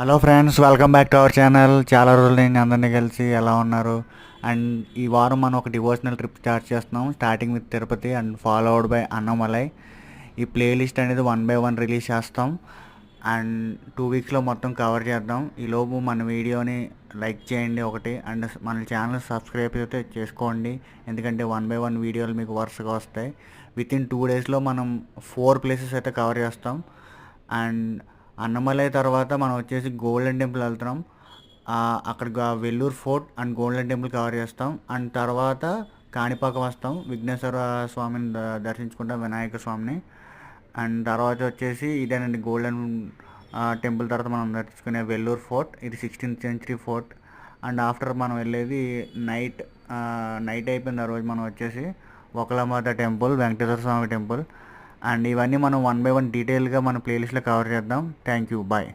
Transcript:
Hello friends, welcome back to our channel. చాలా రోజులు నేను అందరినీ కలిసి ఎలా ఉన్నారు. అండ్ ఈ వారం మనం ఒక డివోషనల్ ట్రిప్ స్టార్ట్ చేస్తున్నాం. Starting with Tirupati and followed by Annamalai. ఈ ప్లేలిస్ట్ అనేది 1 by 1 రిలీజ్ చేస్తాం. అండ్ 2 వీక్స్లో మొత్తం కవర్ చేద్దాం. ఈలోపు మన వీడియోని లైక్ చేయండి ఒకటి, అండ్ మన ఛానల్ సబ్స్క్రైబ్ అయితే చేసుకోండి. ఎందుకంటే 1 by 1 వీడియోలు మీకు వరుసగా వస్తాయి. విత్ ఇన్ 2 daysలో మనం 4 places అయితే కవర్ చేస్తాం. అండ్ అన్నమలై తర్వాత మనం వచ్చేసి గోల్డెన్ టెంపుల్ వెళ్తున్నాం. అక్కడ Vellore fort and golden temple cover చేస్తాం. అండ్ తర్వాత కాణిపాకం వస్తాం, విఘ్నేశ్వర స్వామిని దర్శించుకుంటాం, వినాయక స్వామిని. అండ్ తర్వాత వచ్చేసి ఇదేనండి గోల్డెన్ టెంపుల్ తర్వాత మనం దర్శించుకునే వెల్లూరు ఫోర్ట్. ఇది 16th century fort. And after మనం వెళ్ళేది నైట్ అయిపోయింది. ఆ రోజు మనం వచ్చేసి ఒకలమాత temple, Venkateswara Swamy temple. And ఇవన్నీ మనం 1 by 1 డీటెయిల్గా మన ప్లేలిస్ట్లో కవర్ చేద్దాం. Thank you, bye.